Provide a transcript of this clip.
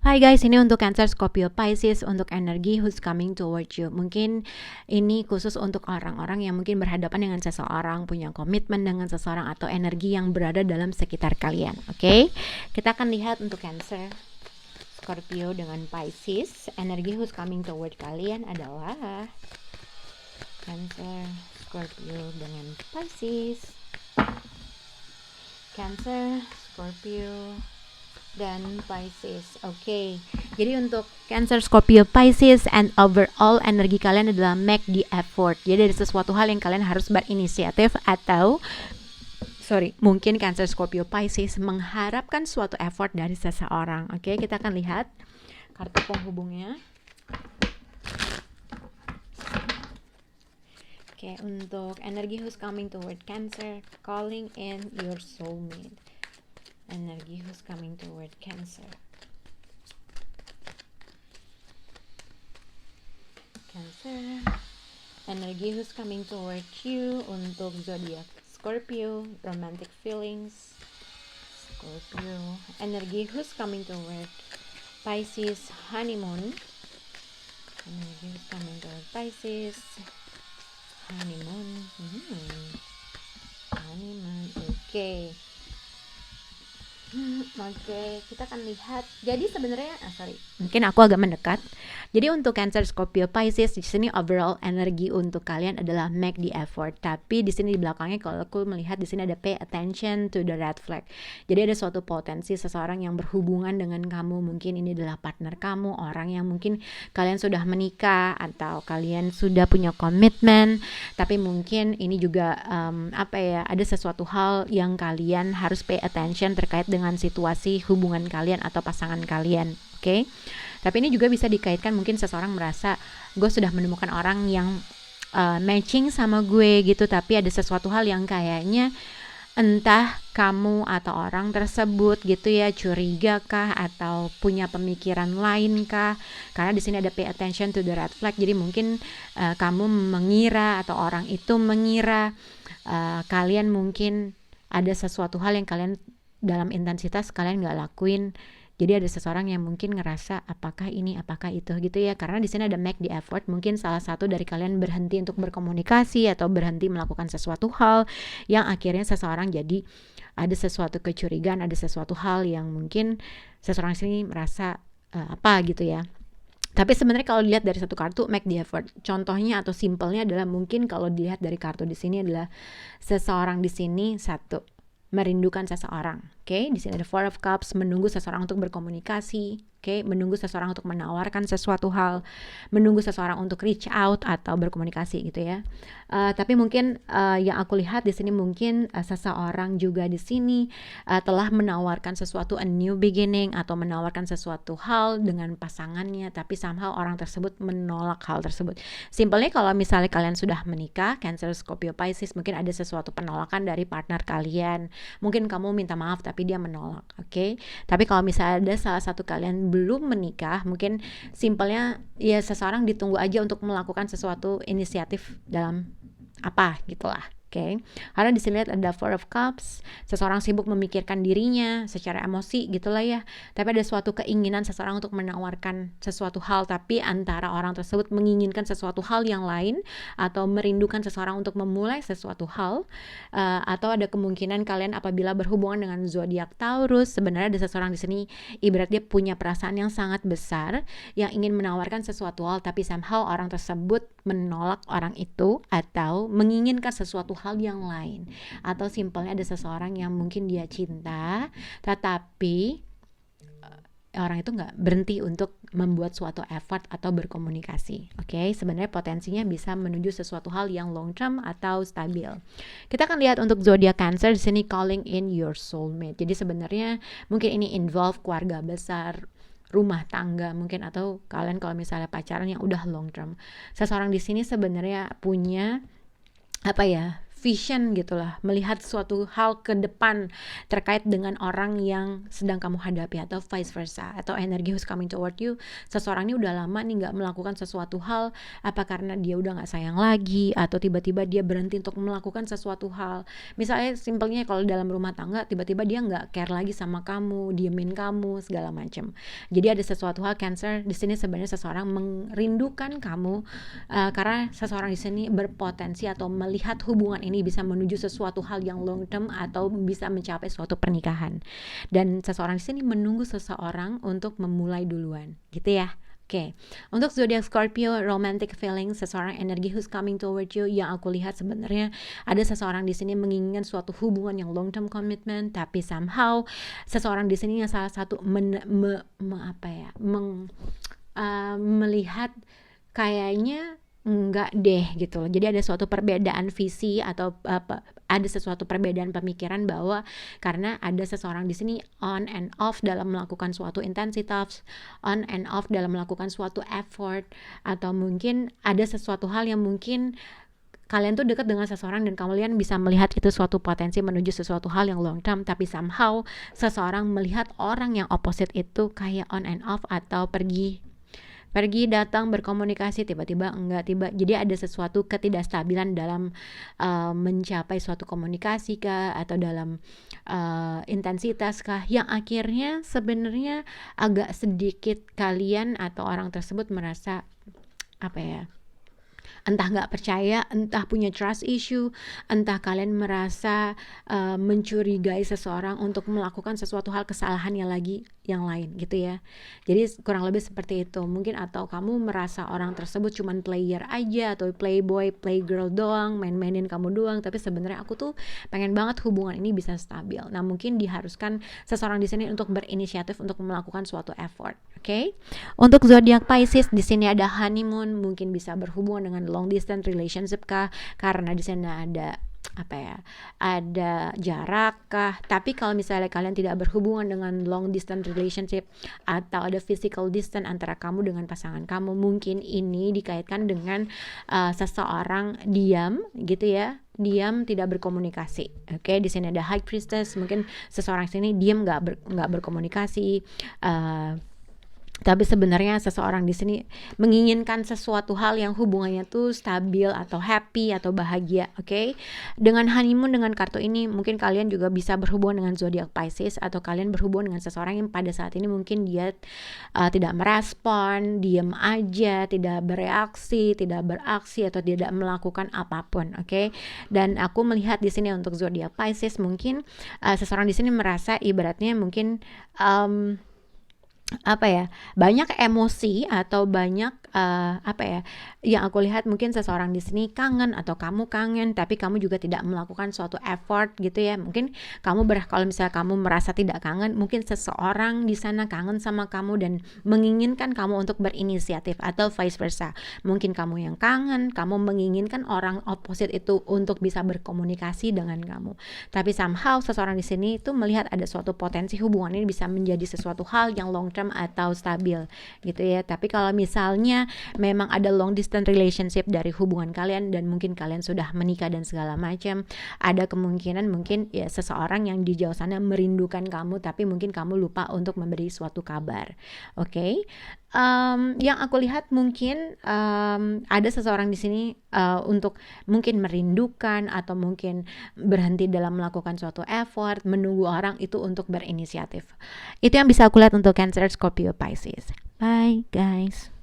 Hai guys, ini untuk Cancer, Scorpio, Pisces, untuk energi who's coming towards you. Mungkin ini khusus untuk orang-orang yang mungkin berhadapan dengan seseorang, punya komitmen dengan seseorang, atau energi yang berada dalam sekitar kalian. Oke? Kita akan lihat untuk Cancer, Scorpio dengan Pisces. Energi who's coming towards kalian adalah Cancer, Scorpio dengan Pisces. Cancer, Scorpio, dan Pisces. Oke. Jadi untuk Cancer, Scorpio, Pisces, and overall energi kalian adalah make the effort. Jadi ada sesuatu hal yang kalian harus berinisiatif, atau mungkin Cancer, Scorpio, Pisces mengharapkan suatu effort dari seseorang. Oke, kita akan lihat kartu penghubungnya. Oke, untuk energi who's coming toward Cancer, calling in your soulmate. Energi who's coming toward Cancer. Cancer. Energi who's coming toward you untuk zodiak Scorpio, romantic feelings. Scorpio. Energi who's coming toward Pisces, honeymoon. Energi who's coming toward Pisces, honeymoon. Honeymoon. Oke. Oke, kita akan lihat. Jadi sebenarnya, mungkin aku agak mendekat. Jadi untuk Cancer, Scorpio, Pisces di sini overall energi untuk kalian adalah make the effort. Tapi di sini di belakangnya kalau aku melihat di sini ada pay attention to the red flag. Jadi ada suatu potensi seseorang yang berhubungan dengan kamu. Mungkin ini adalah partner kamu, orang yang mungkin kalian sudah menikah atau kalian sudah punya komitmen. Tapi mungkin ini juga ada sesuatu hal yang kalian harus pay attention terkait dengan situasi hubungan kalian atau pasangan kalian. Oke? Tapi ini juga bisa dikaitkan, mungkin seseorang merasa gue sudah menemukan orang yang matching sama gue gitu, tapi ada sesuatu hal yang kayaknya entah kamu atau orang tersebut gitu ya, curiga kah atau punya pemikiran lain kah? Karena di sini ada pay attention to the red flag. Jadi mungkin kamu mengira atau orang itu mengira kalian mungkin ada sesuatu hal yang kalian dalam intensitas kalian nggak lakuin. Jadi ada seseorang yang mungkin ngerasa apakah ini, apakah itu gitu ya. Karena di sini ada make the effort. Mungkin salah satu dari kalian berhenti untuk berkomunikasi atau berhenti melakukan sesuatu hal yang akhirnya seseorang jadi ada sesuatu kecurigaan, ada sesuatu hal yang mungkin seseorang sini merasa gitu ya. Tapi sebenarnya kalau dilihat dari satu kartu make the effort, contohnya atau simpelnya adalah mungkin kalau dilihat dari kartu di sini adalah seseorang di sini merindukan seseorang. Oke, di sini ada Four of Cups, menunggu seseorang untuk berkomunikasi. Oke, menunggu seseorang untuk menawarkan sesuatu hal, menunggu seseorang untuk reach out atau berkomunikasi gitu ya. Tapi mungkin yang aku lihat di sini mungkin seseorang juga di sini telah menawarkan sesuatu, a new beginning, atau menawarkan sesuatu hal dengan pasangannya, tapi somehow orang tersebut menolak hal tersebut. Simpelnya kalau misalnya kalian sudah menikah, Cancer, Scorpio, Pisces, mungkin ada sesuatu penolakan dari partner kalian. Mungkin kamu minta maaf tapi dia menolak. Oke. Tapi kalau misalnya ada salah satu kalian belum menikah, mungkin simpelnya ya seseorang ditunggu aja untuk melakukan sesuatu inisiatif dalam apa gitulah. Oke. Karena di sini lihat ada Four of Cups, seseorang sibuk memikirkan dirinya secara emosi gitulah ya. Tapi ada suatu keinginan seseorang untuk menawarkan sesuatu hal, tapi antara orang tersebut menginginkan sesuatu hal yang lain atau merindukan seseorang untuk memulai sesuatu hal, atau ada kemungkinan kalian apabila berhubungan dengan zodiak Taurus, sebenarnya ada seseorang di sini ibaratnya punya perasaan yang sangat besar yang ingin menawarkan sesuatu hal, tapi somehow orang tersebut menolak orang itu atau menginginkan sesuatu hal yang lain. Atau simpelnya ada seseorang yang mungkin dia cinta tetapi orang itu nggak berhenti untuk membuat suatu effort atau berkomunikasi. Oke, sebenarnya potensinya bisa menuju sesuatu hal yang long term atau stabil. Kita akan lihat untuk zodiak Cancer di sini calling in your soulmate. Jadi sebenarnya mungkin ini involve keluarga besar, rumah tangga mungkin, atau kalian kalau misalnya pacaran yang udah long term. Seseorang di sini sebenarnya punya vision gitu lah, melihat suatu hal ke depan terkait dengan orang yang sedang kamu hadapi, atau vice versa. Atau energi who's coming toward you, seseorang ini udah lama nih gak melakukan sesuatu hal, apa karena dia udah gak sayang lagi, atau tiba-tiba dia berhenti untuk melakukan sesuatu hal. Misalnya simpelnya kalau dalam rumah tangga, tiba-tiba dia gak care lagi sama kamu, diemin kamu, segala macam. Jadi ada sesuatu hal Cancer di sini, sebenarnya seseorang merindukan kamu, karena seseorang di sini berpotensi atau melihat hubungan ini bisa menuju sesuatu hal yang long term atau bisa mencapai suatu pernikahan. Dan seseorang di sini menunggu seseorang untuk memulai duluan, gitu ya. Oke, untuk zodiak Scorpio, romantic feeling, seseorang energi who's coming toward you, yang aku lihat sebenarnya ada seseorang di sini menginginkan suatu hubungan yang long term commitment, tapi somehow seseorang di sini yang salah satu melihat kayaknya enggak deh gitu loh. Jadi ada suatu perbedaan visi atau ada sesuatu perbedaan pemikiran, bahwa karena ada seseorang di sini on and off dalam melakukan suatu intensitas, on and off dalam melakukan suatu effort, atau mungkin ada sesuatu hal yang mungkin kalian tuh dekat dengan seseorang dan kalian bisa melihat itu suatu potensi menuju sesuatu hal yang long term, tapi somehow seseorang melihat orang yang opposite itu kayak on and off, atau pergi datang berkomunikasi, tiba-tiba enggak, jadi ada sesuatu ketidakstabilan dalam mencapai suatu komunikasi kah, atau dalam intensitas kah, yang akhirnya sebenarnya agak sedikit kalian atau orang tersebut merasa entah nggak percaya, entah punya trust issue, entah kalian merasa mencurigai seseorang untuk melakukan sesuatu hal kesalahan yang lain gitu ya. Jadi kurang lebih seperti itu mungkin, atau kamu merasa orang tersebut cuman player aja, atau playboy, playgirl doang, main-mainin kamu doang, tapi sebenarnya aku tuh pengen banget hubungan ini bisa stabil. Nah mungkin diharuskan seseorang di sini untuk berinisiatif untuk melakukan suatu effort. Oke. Untuk zodiak Pisces, di sini ada honeymoon, mungkin bisa berhubungan dengan long distance relationship kah, karena di sini ada ada jarak kah. Tapi kalau misalnya kalian tidak berhubungan dengan long distance relationship atau ada physical distance antara kamu dengan pasangan kamu, mungkin ini dikaitkan dengan seseorang diam gitu ya, diam tidak berkomunikasi. Oke, di sini ada High Priestess, mungkin seseorang sini diam nggak berkomunikasi. Tapi sebenarnya seseorang di sini menginginkan sesuatu hal yang hubungannya tuh stabil atau happy atau bahagia, oke? Dengan honeymoon, dengan kartu ini mungkin kalian juga bisa berhubungan dengan zodiak Pisces, atau kalian berhubungan dengan seseorang yang pada saat ini mungkin dia tidak merespon, diam aja, tidak bereaksi, tidak beraksi, atau tidak melakukan apapun, oke? Dan aku melihat di sini untuk zodiak Pisces mungkin seseorang di sini merasa ibaratnya mungkin banyak emosi atau banyak yang aku lihat mungkin seseorang di sini kangen, atau kamu kangen tapi kamu juga tidak melakukan suatu effort gitu ya. Mungkin kamu kalau misalnya kamu merasa tidak kangen, mungkin seseorang di sana kangen sama kamu dan menginginkan kamu untuk berinisiatif, atau vice versa. Mungkin kamu yang kangen, kamu menginginkan orang opposite itu untuk bisa berkomunikasi dengan kamu. Tapi somehow seseorang di sini itu melihat ada suatu potensi hubungan ini bisa menjadi sesuatu hal yang long term atau stabil gitu ya. Tapi kalau misalnya memang ada long distance relationship dari hubungan kalian dan mungkin kalian sudah menikah dan segala macam, ada kemungkinan mungkin ya seseorang yang di jauh sana merindukan kamu, tapi mungkin kamu lupa untuk memberi suatu kabar. Oke. Yang aku lihat mungkin ada seseorang di sini untuk mungkin merindukan atau mungkin berhenti dalam melakukan suatu effort, menunggu orang itu untuk berinisiatif. Itu yang bisa aku lihat untuk Cancer, Scorpio, Pisces. Bye guys.